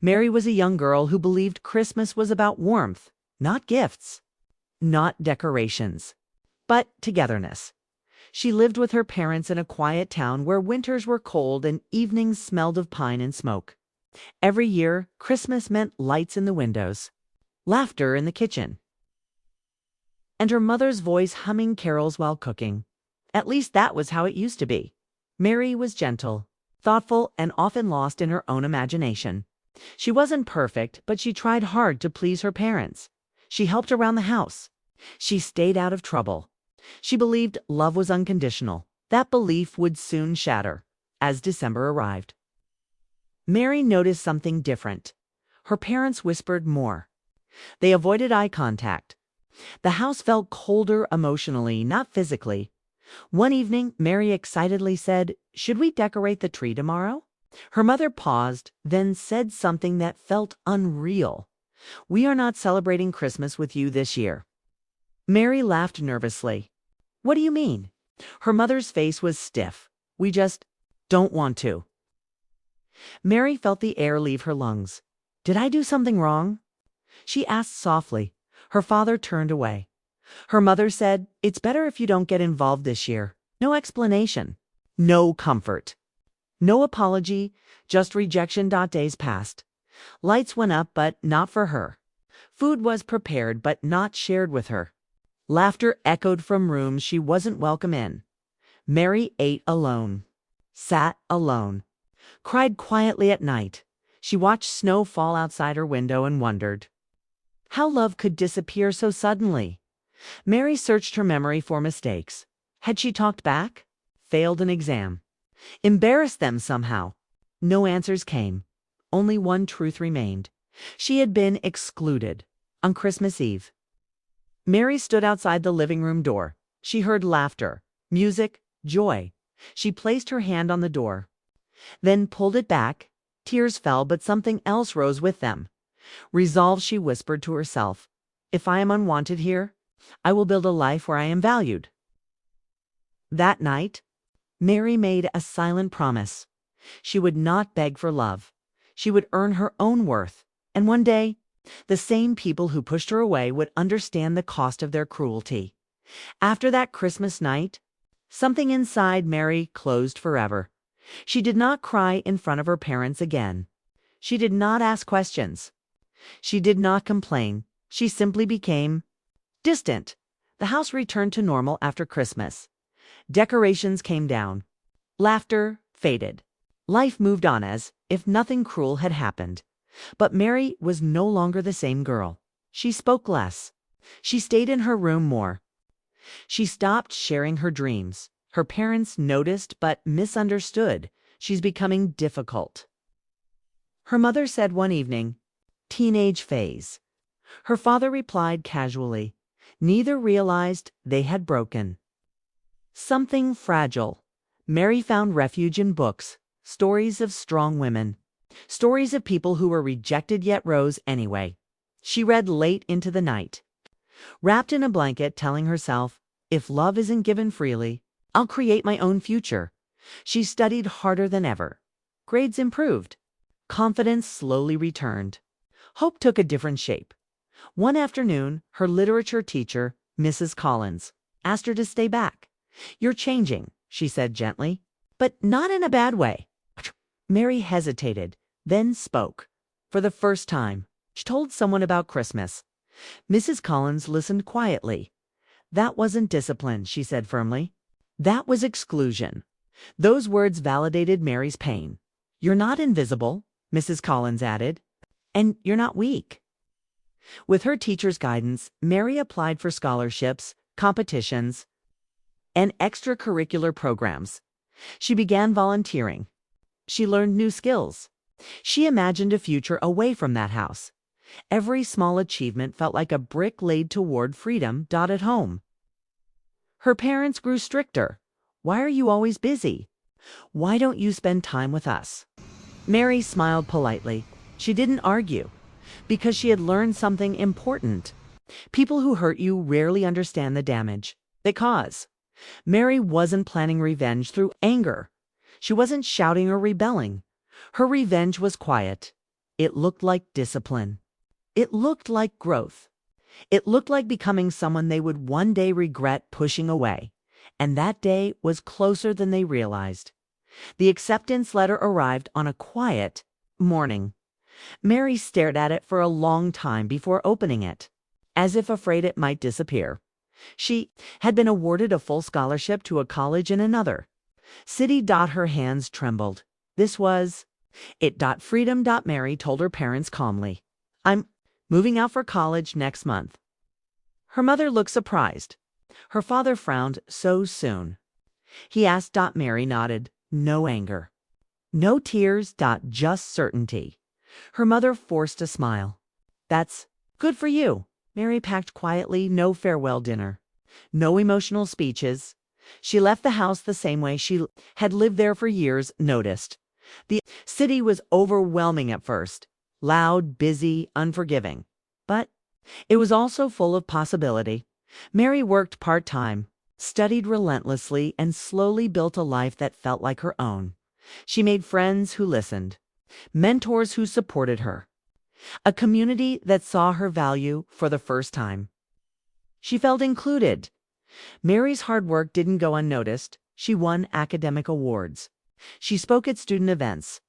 Mary was a young girl who believed Christmas was about warmth, not gifts, not decorations, but togetherness. She lived with her parents in a quiet town where winters were cold and evenings smelled of pine and smoke. Every year, Christmas meant lights in the windows, laughter in the kitchen, and her mother's voice humming carols while cooking. At least that was how it used to be. Mary was gentle, thoughtful, and often lost in her own imagination. She wasn't perfect, but she tried hard to please her parents. She helped around the house. She stayed out of trouble. She believed love was unconditional. That belief would soon shatter as December arrived. Mary noticed something different. Her parents whispered more. They avoided eye contact. The house felt colder emotionally, not physically. One evening, Mary excitedly said, "Should we decorate the tree tomorrow?" Her mother paused, then said something that felt unreal. "We are not celebrating Christmas with you this year." Mary laughed nervously. "What do you mean?" Her mother's face was stiff. "We just don't want to." Mary felt the air leave her lungs. "Did I do something wrong?" she asked softly. Her father turned away. Her mother said, "It's better if you don't get involved this year." No explanation. No comfort. No apology, just rejection. Days passed. Lights went up, but not for her. Food was prepared, but not shared with her. Laughter echoed from rooms she wasn't welcome in. Mary ate alone, sat alone, cried quietly at night. She watched snow fall outside her window and wondered how love could disappear so suddenly. Mary searched her memory for mistakes. Had she talked back? Failed an exam? Embarrassed them somehow? No answers came. Only one truth remained. She had been excluded on Christmas Eve. Mary stood outside the living room door. She heard laughter, music, joy. She placed her hand on the door, then pulled it back. Tears fell, but something else rose with them. Resolve, she whispered to herself. "If I am unwanted here, I will build a life where I am valued." That night, Mary made a silent promise. She would not beg for love. She would earn her own worth. And one day, the same people who pushed her away would understand the cost of their cruelty. After that Christmas night, something inside Mary closed forever. She did not cry in front of her parents again. She did not ask questions. She did not complain. She simply became distant. The house returned to normal after Christmas. Decorations came down. Laughter faded. Life moved on as if nothing cruel had happened. But Mary was no longer the same girl. She spoke less. She stayed in her room more. She stopped sharing her dreams. Her parents noticed but misunderstood. "She's becoming difficult," her mother said one evening. "Teenage phase." Her father replied casually. Neither realized they had broken something fragile. Mary found refuge in books, stories of strong women, stories of people who were rejected yet rose anyway. She read late into the night, wrapped in a blanket, telling herself, "If love isn't given freely, I'll create my own future." She studied harder than ever. Grades improved. Confidence slowly returned. Hope took a different shape. One afternoon, her literature teacher, Mrs. Collins, asked her to stay back. "You're changing," she said gently, "but not in a bad way." Mary hesitated, then spoke. For the first time, she told someone about Christmas. Mrs. Collins listened quietly. "That wasn't discipline," she said firmly. "That was exclusion." Those words validated Mary's pain. "You're not invisible," Mrs. Collins added, "and you're not weak." With her teacher's guidance, Mary applied for scholarships, competitions, and extracurricular programs. She began volunteering. She learned new skills. She imagined a future away from that house. Every small achievement felt like a brick laid toward freedom. At home, her parents grew stricter. "Why are you always busy? Why don't you spend time with us?" Mary smiled politely. She didn't argue, because she had learned something important. People who hurt you rarely understand the damage they cause. Mary wasn't planning revenge through anger. She wasn't shouting or rebelling. Her revenge was quiet. It looked like discipline. It looked like growth. It looked like becoming someone they would one day regret pushing away. And that day was closer than they realized. The acceptance letter arrived on a quiet morning. Mary stared at it for a long time before opening it, as if afraid it might disappear. She had been awarded a full scholarship to a college in another city. Her hands trembled. This was it. Freedom. Mary told her parents calmly. I'm moving out for college next month. Her mother looked surprised. Her father frowned. So soon? He asked. Mary nodded. No anger. No tears. Just certainty. Her mother forced a smile. That's good for you. Mary packed quietly. No farewell dinner. No emotional speeches. She left the house the same way she had lived there for years. Noticed. The city was overwhelming at first. Loud, busy, unforgiving. But it was also full of possibility. Mary worked part-time, studied relentlessly, and slowly built a life that felt like her own. She made friends who listened, mentors who supported her, a community that saw her value for the first time. She felt included. Mary's hard work didn't go unnoticed. She won academic awards. She spoke at student events.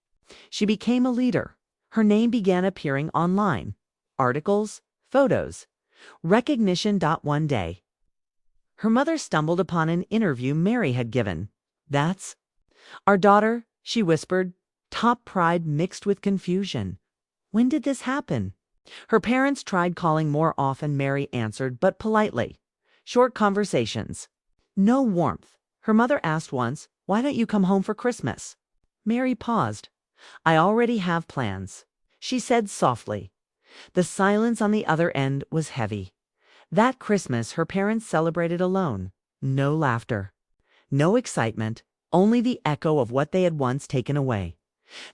She became a leader. Her name began appearing online. Articles, photos, recognition. One day, her mother stumbled upon an interview Mary had given. That's our daughter, she whispered, top pride mixed with confusion. When did this happen? Her parents tried calling more often. Mary answered, but politely. Short conversations. No warmth. Her mother asked once, why don't you come home for Christmas? Mary paused. I already have plans, she said softly. The silence on the other end was heavy. That Christmas her parents celebrated alone. No laughter. No excitement. Only the echo of what they had once taken away.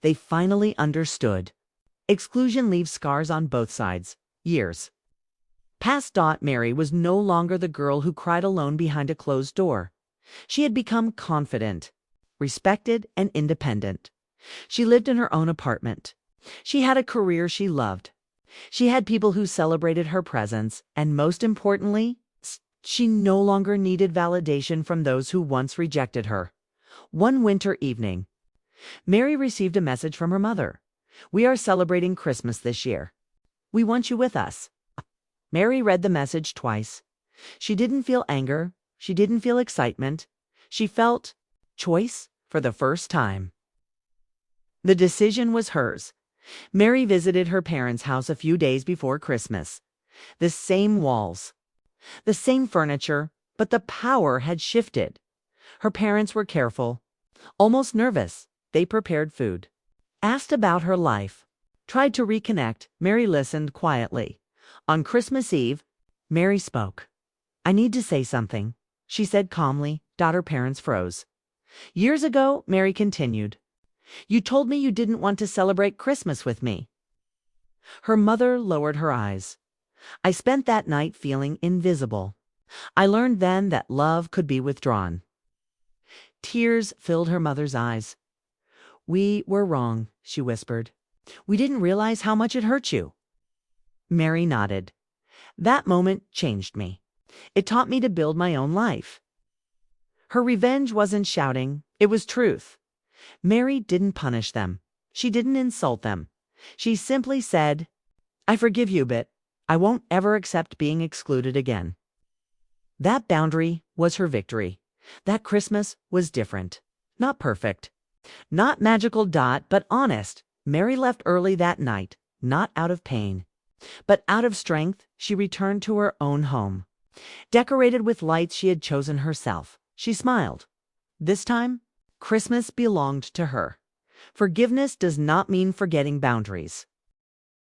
They finally understood. Exclusion leaves scars on both sides. Years past. Mary was no longer the girl who cried alone behind a closed door. She had become confident, respected, and independent. She lived in her own apartment. She had a career she loved. She had people who celebrated her presence, and most importantly, she no longer needed validation from those who once rejected her. One winter evening, Mary received a message from her mother. We are celebrating Christmas this year. We want you with us. Mary read the message twice. She didn't feel anger. She didn't feel excitement. She felt choice for the first time. The decision was hers. Mary visited her parents' house a few days before Christmas. The same walls, the same furniture, but the power had shifted. Her parents were careful, almost nervous. They prepared food, asked about her life, tried to reconnect. Mary listened quietly. On Christmas Eve, Mary spoke. I need to say something, she said calmly. Her parents froze. Years ago, Mary continued, you told me you didn't want to celebrate Christmas with me. Her mother lowered her eyes. I spent that night feeling invisible. I learned then that love could be withdrawn. Tears filled her mother's eyes. We were wrong, she whispered. We didn't realize how much it hurt you. Mary nodded. That moment changed me. It taught me to build my own life. Her revenge wasn't shouting, it was truth. Mary didn't punish them. She didn't insult them. She simply said, I forgive you, but I won't ever accept being excluded again. That boundary was her victory. That Christmas was different. Not perfect. Not magical. But honest. Mary left early that night, not out of pain, but out of strength. She returned to her own home, decorated with lights she had chosen herself. She smiled. This time, Christmas belonged to her. Forgiveness does not mean forgetting boundaries.